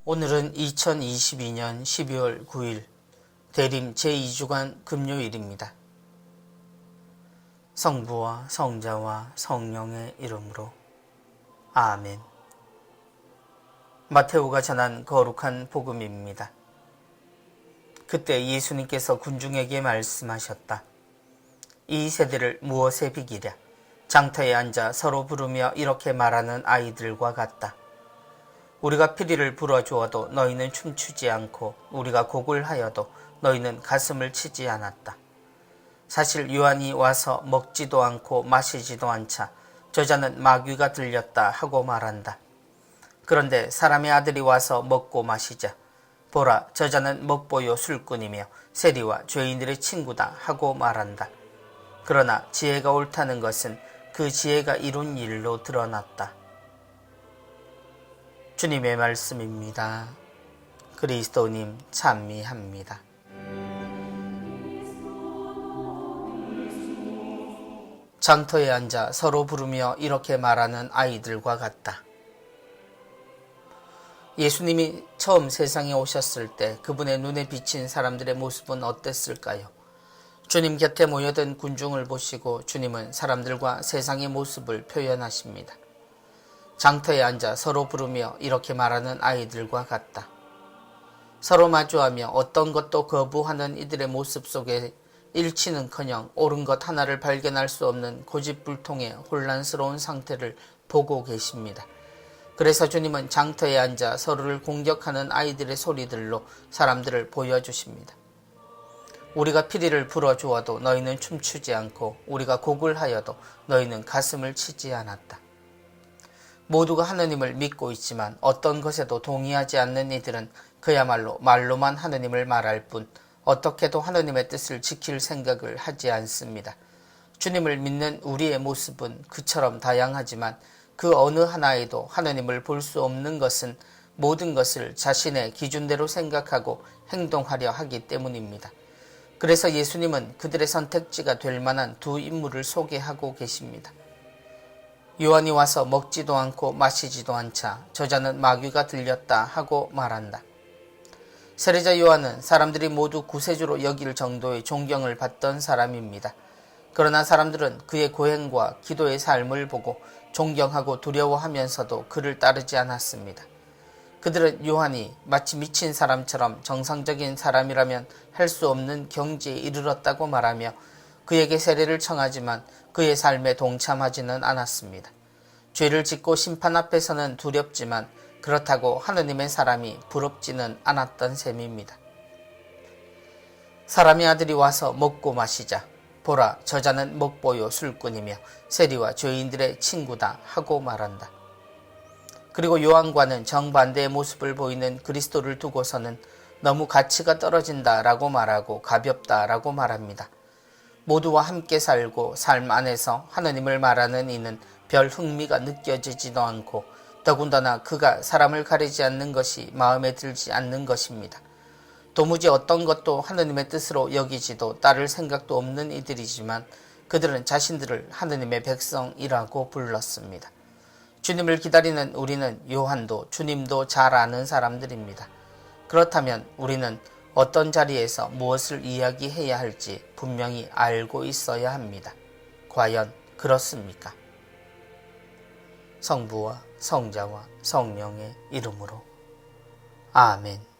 오늘은 2022년 12월 9일 대림 제2주간 금요일입니다. 성부와 성자와 성령의 이름으로 아멘. 마테오가 전한 거룩한 복음입니다. 그때 예수님께서 군중에게 말씀하셨다. 이 세대를 무엇에 비기랴? 장터에 앉아 서로 부르며 이렇게 말하는 아이들과 같다. 우리가 피리를 불어주어도 너희는 춤추지 않고 우리가 곡을 하여도 너희는 가슴을 치지 않았다. 사실 요한이 와서 먹지도 않고 마시지도 않자 저자는 마귀가 들렸다 하고 말한다. 그런데 사람의 아들이 와서 먹고 마시자 보라 저자는 먹보요 술꾼이며 세리와 죄인들의 친구다 하고 말한다. 그러나 지혜가 옳다는 것은 그 지혜가 이룬 일로 드러났다. 주님의 말씀입니다. 그리스도님 찬미합니다. 장터에 앉아 서로 부르며 이렇게 말하는 아이들과 같다. 예수님이 처음 세상에 오셨을 때 그분의 눈에 비친 사람들의 모습은 어땠을까요? 주님 곁에 모여든 군중을 보시고 주님은 사람들과 세상의 모습을 표현하십니다. 장터에 앉아 서로 부르며 이렇게 말하는 아이들과 같다. 서로 마주하며 어떤 것도 거부하는 이들의 모습 속에 일치는커녕 옳은 것 하나를 발견할 수 없는 고집불통의 혼란스러운 상태를 보고 계십니다. 그래서 주님은 장터에 앉아 서로를 공격하는 아이들의 소리들로 사람들을 보여주십니다. 우리가 피리를 불어주어도 너희는 춤추지 않고 우리가 곡을 하여도 너희는 가슴을 치지 않았다. 모두가 하느님을 믿고 있지만 어떤 것에도 동의하지 않는 이들은 그야말로 말로만 하느님을 말할 뿐 어떻게도 하느님의 뜻을 지킬 생각을 하지 않습니다. 주님을 믿는 우리의 모습은 그처럼 다양하지만 그 어느 하나에도 하느님을 볼 수 없는 것은 모든 것을 자신의 기준대로 생각하고 행동하려 하기 때문입니다. 그래서 예수님은 그들의 선택지가 될 만한 두 인물을 소개하고 계십니다. 요한이 와서 먹지도 않고 마시지도 않자 저자는 마귀가 들렸다 하고 말한다. 세례자 요한은 사람들이 모두 구세주로 여길 정도의 존경을 받던 사람입니다. 그러나 사람들은 그의 고행과 기도의 삶을 보고 존경하고 두려워하면서도 그를 따르지 않았습니다. 그들은 요한이 마치 미친 사람처럼 정상적인 사람이라면 할 수 없는 경지에 이르렀다고 말하며 그에게 세례를 청하지만 그의 삶에 동참하지는 않았습니다. 죄를 짓고 심판 앞에서는 두렵지만 그렇다고 하느님의 사람이 부럽지는 않았던 셈입니다. 사람의 아들이 와서 먹고 마시자 보라 저자는 먹보요 술꾼이며 세리와 죄인들의 친구다 하고 말한다. 그리고 요한과는 정반대의 모습을 보이는 그리스도를 두고서는 너무 가치가 떨어진다라고 말하고 가볍다라고 말합니다. 모두와 함께 살고 삶 안에서 하느님을 말하는 이는 별 흥미가 느껴지지도 않고 더군다나 그가 사람을 가리지 않는 것이 마음에 들지 않는 것입니다. 도무지 어떤 것도 하느님의 뜻으로 여기지도 따를 생각도 없는 이들이지만 그들은 자신들을 하느님의 백성이라고 불렀습니다. 주님을 기다리는 우리는 요한도 주님도 잘 아는 사람들입니다. 그렇다면 우리는 어떤 자리에서 무엇을 이야기해야 할지 분명히 알고 있어야 합니다. 과연 그렇습니까? 성부와 성자와 성령의 이름으로 아멘.